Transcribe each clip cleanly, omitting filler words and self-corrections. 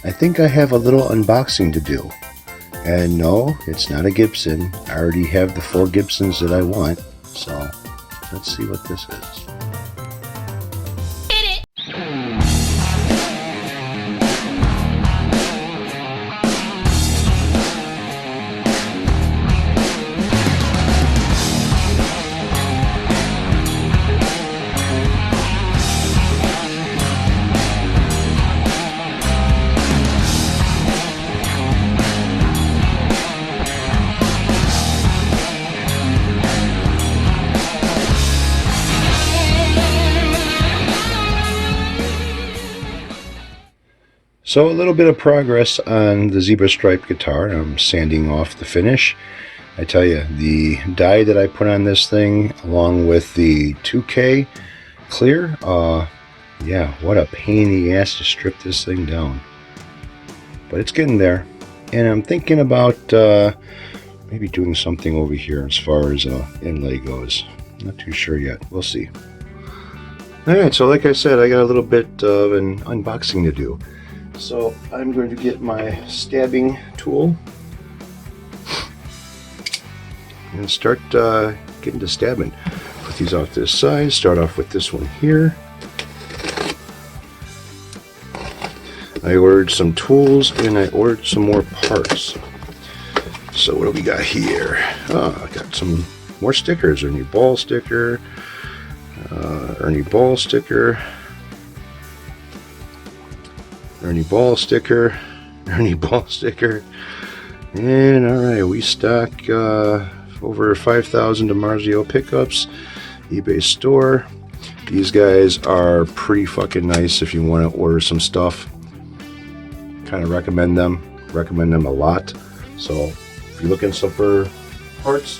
I think I have a little unboxing to do. And no, it's not a Gibson. I already have the 4 Gibsons that I want. So let's see what this is. So a little bit of progress on the zebra stripe guitar. I'm sanding off the finish. I tell you, the dye that I put on this thing along with the 2K clear, yeah, what a pain in the ass to strip this thing down. But it's getting there. And I'm thinking about maybe doing something over here as far as inlay goes. Not too sure yet. We'll see. Alright, so like I said, I got a little bit of an unboxing to do. So I'm going to get my stabbing tool and start getting to stabbing. Put these off to the side. Start off with this one here. I ordered some tools and I ordered some more parts. So what do we got here? Oh, I got some more stickers. Ernie Ball sticker. Ernie Ball sticker. Ernie Ball sticker, Ernie Ball sticker, and alright, we stock over 5,000 DiMarzio pickups, eBay store. These guys are pretty fucking nice if you want to order some stuff. Kind of recommend them a lot. So if you're looking for parts,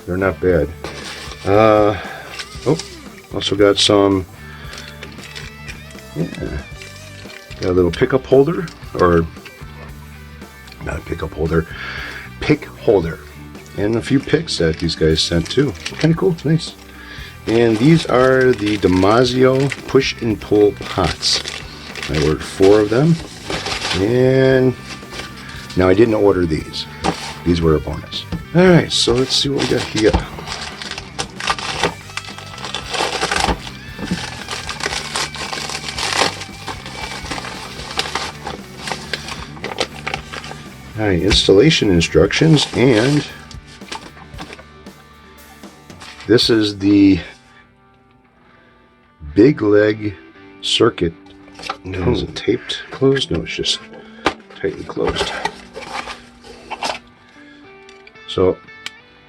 they're not bad. Also got some, yeah. Got a little pickup holder, or not a pickup holder, pick holder, and a few picks that these guys sent too. Kind of cool, nice. And these are the DiMarzio push and pull pots. I ordered 4 of them, and now I didn't order these. These were a bonus. All right, so let's see what we got here. Alright, installation instructions, and this is the big leg circuit. No, is it taped closed? No, it's just tightly closed. So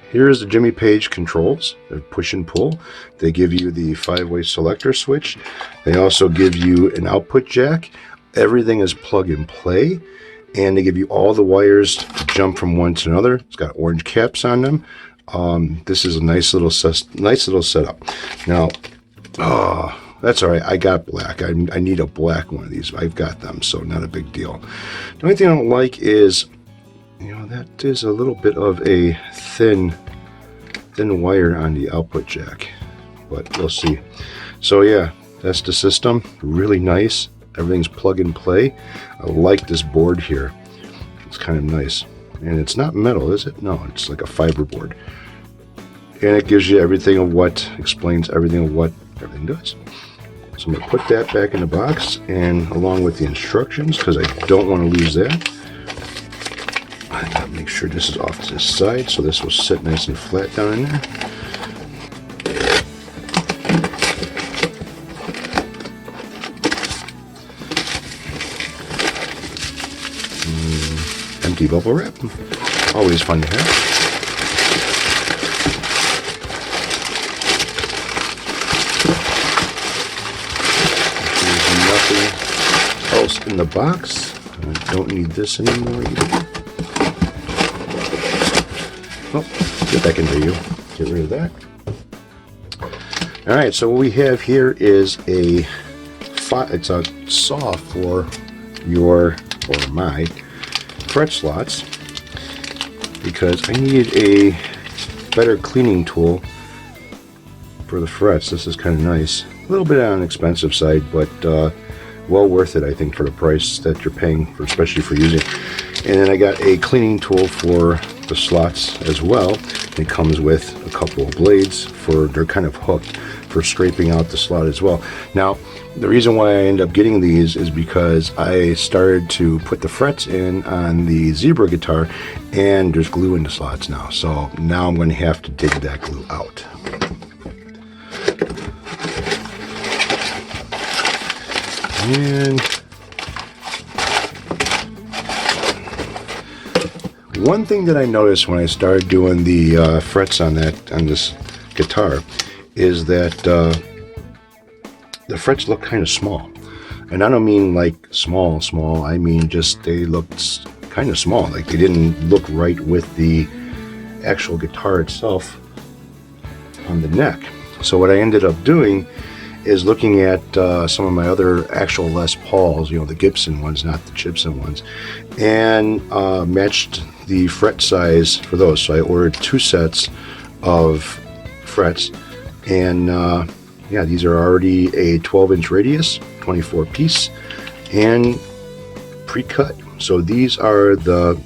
here's the Jimmy Page controls. They're push and pull. They give you the 5-way selector switch. They also give you an output jack. Everything is plug and play. And they give you all the wires to jump from one to another. It's got orange caps on them. This is a nice little setup. Now, that's all right. I got black. I need a black one of these. I've got them, so not a big deal. The only thing I don't like is, you know, that is a little bit of a thin wire on the output jack. But we'll see. So yeah, that's the system. Really nice. Everything's plug and play. I like this board here. It's kind of nice. And it's not metal, is it? No, it's like a fiber board. And it gives you everything of what, explains everything of what everything does. So I'm going to put that back in the box, and along with the instructions, because I don't want to lose that. I got to make sure this is off to the side, so this will sit nice and flat down in there. Empty bubble wrap, always fun to have. There's nothing else in the box. I don't need this anymore either. Oh, get back in video. Get rid of that. All right, so what we have here is it's a saw for your or my fret slots, because I needed a better cleaning tool for the frets. This is kind of nice. A little bit on the expensive side, but well worth it, I think, for the price that you're paying, for, especially for using. And then I got a cleaning tool for the slots as well. It comes with a couple of blades for, they're kind of hooked for scraping out the slot as well. Now, the reason why I end up getting these is because I started to put the frets in on the Zebra guitar, and there's glue in the slots now. So now I'm going to have to dig that glue out. And one thing that I noticed when I started doing the frets on this guitar is that the frets look kind of small. And I don't mean like small, I mean just they looked kind of small. Like they didn't look right with the actual guitar itself on the neck. So what I ended up doing is looking at some of my other actual Les Pauls, you know, the Gibson ones, not the Gibson ones, and matched the fret size for those. So I ordered 2 sets of frets, and yeah, these are already a 12-inch radius, 24 piece, and pre-cut. So these are the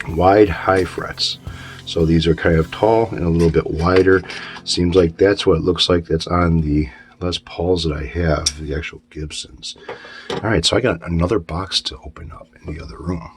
wide high frets. So these are kind of tall and a little bit wider. Seems like that's what it looks like that's on the Les Pauls that I have, the actual Gibsons. All right, so I got another box to open up in the other room.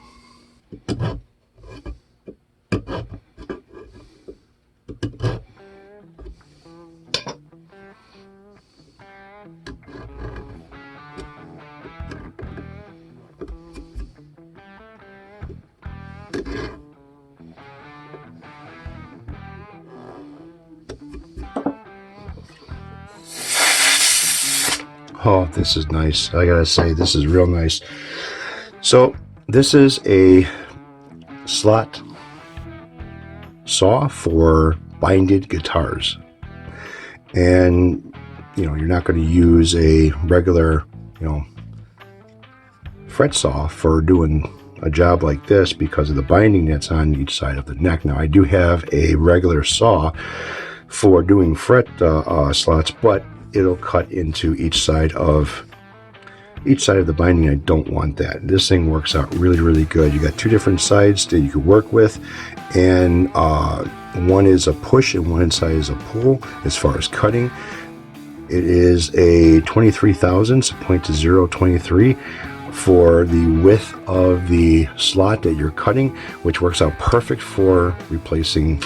Oh, this is nice. I gotta say, this is real nice. So this is a slot saw for binded guitars. And, you know, you're not going to use a regular, you know, fret saw for doing a job like this because of the binding that's on each side of the neck. Now, I do have a regular saw for doing fret slots, but it'll cut into each side of the binding. I don't want that. This thing works out really, really good. You got 2 different sides that you can work with, and one is a push and one side is a pull as far as cutting. It is a 23 thousandths, 0.023 for the width of the slot that you're cutting, which works out perfect for replacing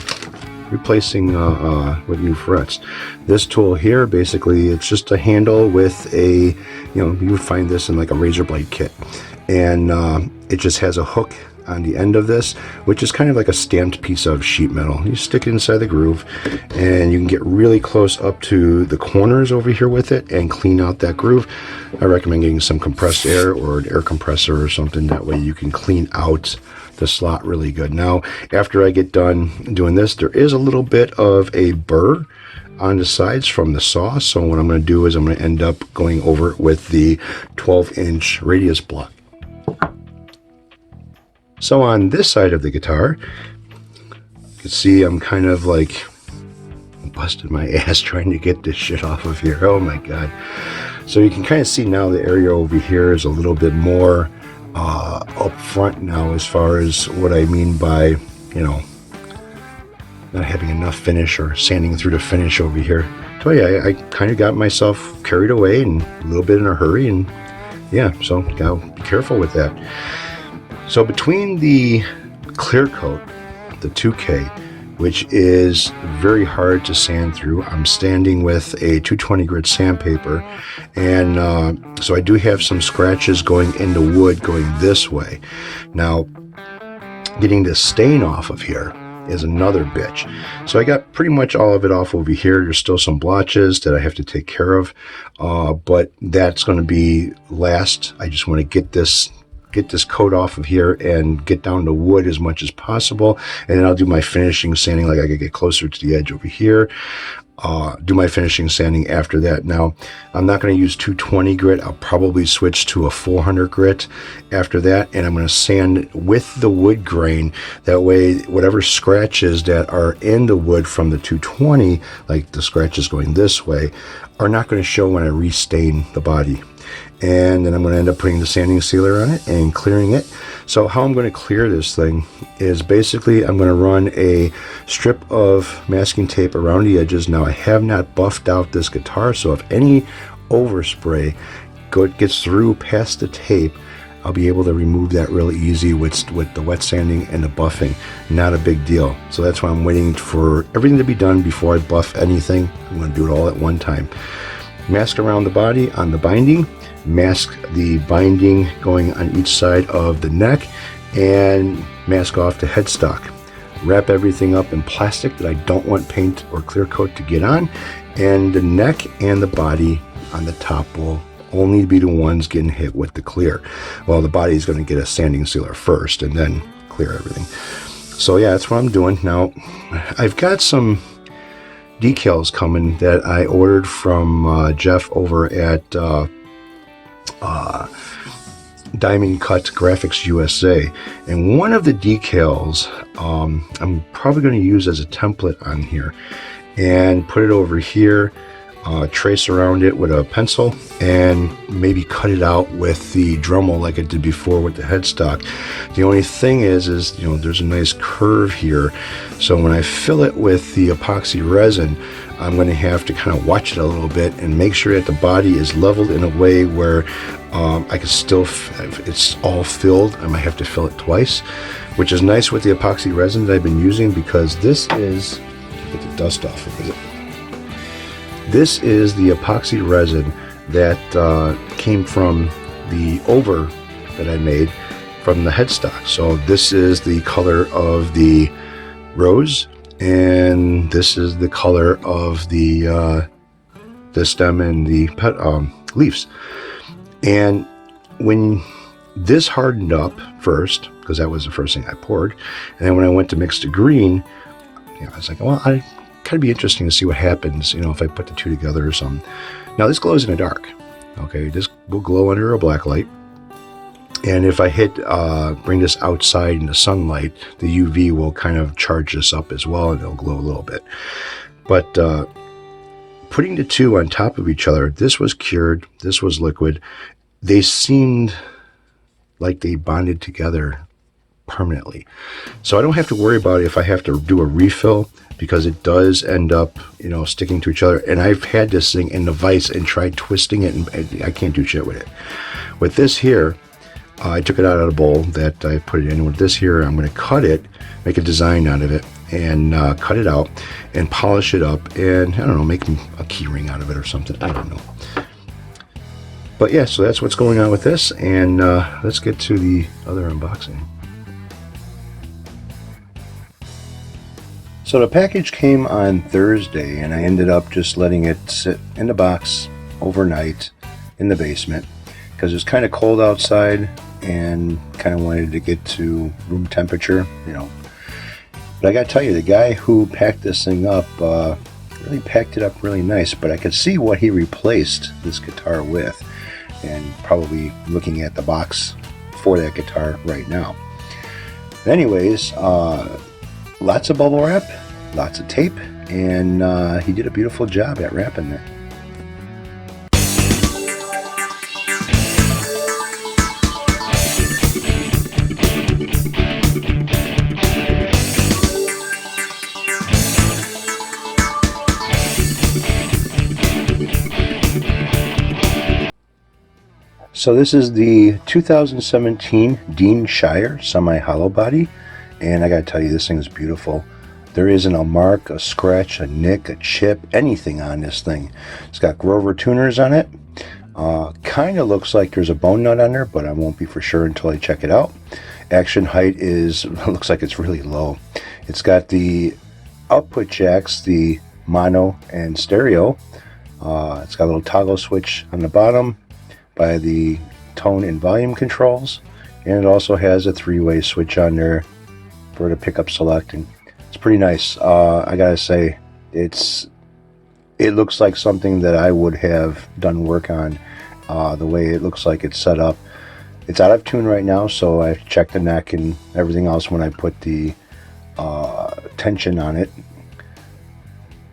with new frets. This tool here, basically, it's just a handle with a, you know, you would find this in like a razor blade kit, and it just has a hook on the end of this, which is kind of like a stamped piece of sheet metal. You stick it inside the groove, and you can get really close up to the corners over here with it and clean out that groove. I recommend getting some compressed air or an air compressor or something. That way you can clean out the slot really good. Now, after I get done doing this, there is a little bit of a burr on the sides from the saw. So what I'm going to do is I'm going to end up going over it with the 12-inch radius block. So on this side of the guitar, you can see I'm kind of like busted my ass trying to get this shit off of here. Oh my God. So you can kind of see now the area over here is a little bit more up front now, as far as what I mean by, you know, not having enough finish or sanding through the finish over here. So yeah, I kind of got myself carried away and a little bit in a hurry, and yeah, so gotta be careful with that. So between the clear coat, the 2K, which is very hard to sand through, I'm sanding with a 220 grit sandpaper, and so I do have some scratches going into wood going this way. Now, getting this stain off of here is another bitch. So I got pretty much all of it off over here. There's still some blotches that I have to take care of, but that's going to be last. I just want to get this coat off of here and get down to wood as much as possible, and then I'll do my finishing sanding. Like I could get closer to the edge over here, do my finishing sanding after that. Now, I'm not going to use 220 grit. I'll probably switch to a 400 grit after that, and I'm going to sand with the wood grain. That way, whatever scratches that are in the wood from the 220, like the scratches going this way, are not going to show when I restain the body. and then I'm going to end up putting the sanding sealer on it and clearing it. So how I'm going to clear this thing is basically I'm going to run a strip of masking tape around the edges. Now I have not buffed out this guitar, so if any overspray gets through past the tape, I'll be able to remove that really easy with the wet sanding and the buffing. Not a big deal. So that's why I'm waiting for everything to be done before I buff anything. I'm going to do it all at one time. Mask around the body on the binding, mask the binding going on each side of the neck, and mask off the headstock. Wrap everything up in plastic that I don't want paint or clear coat to get on, and the neck and the body on the top will only be the ones getting hit with the clear. Well, the body is going to get a sanding sealer first and then clear everything. So yeah, that's what I'm doing. Now, I've got some decals coming that I ordered from Jeff over at Diamond Cut Graphics USA, and one of the decals I'm probably going to use as a template on here and put it over here, trace around it with a pencil, and maybe cut it out with the Dremel like I did before with the headstock. The only thing is you know, there's a nice curve here, so when I fill it with the epoxy resin, I'm going to have to kind of watch it a little bit and make sure that the body is leveled in a way where I can still, if it's all filled, I might have to fill it twice, which is nice with the epoxy resin that I've been using, because this is, get the dust off of it. This is the epoxy resin that came from the over that I made from the headstock. So this is the color of the rose, and this is the color of the stem and the leaves. And when this hardened up first, because that was the first thing I poured, and then when I went to mix the green, you know, I was like, well, I kind of be interesting to see what happens, you know, if I put the two together or something. Now this glows in the dark. Okay, this will glow under a black light, and if I bring this outside in the sunlight, the UV will kind of charge this up as well, and it'll glow a little bit. But putting the two on top of each other, this was cured, this was liquid. They seemed like they bonded together permanently. So I don't have to worry about it if I have to do a refill, because it does end up, you know, sticking to each other. And I've had this thing in the vise and tried twisting it, and I can't do shit with it. With this here, I took it out of the bowl that I put it in. With this here, I'm going to cut it, make a design out of it, and cut it out and polish it up, and I don't know, make a key ring out of it or something. I don't know. But yeah, so that's what's going on with this, and let's get to the other unboxing. So the package came on Thursday, and I ended up just letting it sit in the box overnight in the basement, because it was kind of cold outside and kind of wanted to get to room temperature, you know. But I gotta tell you, the guy who packed this thing up really packed it up really nice, but I could see what he replaced this guitar with, and probably looking at the box for that guitar right now. But anyways, lots of bubble wrap, lots of tape, and he did a beautiful job at wrapping it. So this is the 2017 Dean Shire semi-hollow body, and I gotta tell you, this thing is beautiful. There isn't a mark, a scratch, a nick, a chip, anything on this thing. It's got Grover tuners on it. Kind of looks like there's a bone nut on there, but I won't be for sure until I check it out. Action height looks like it's really low. It's got the output jacks, the mono and stereo. It's got a little toggle switch on the bottom by the tone and volume controls, and it also has a three-way switch on there for the pickup selecting. It's pretty nice. I gotta say, it looks like something that I would have done work on. The way it looks like it's set up. It's out of tune right now, so I checked the neck and everything else when I put the tension on it.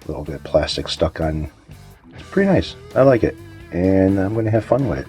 A little bit of plastic stuck on. It's pretty nice. I like it, and I'm going to have fun with it.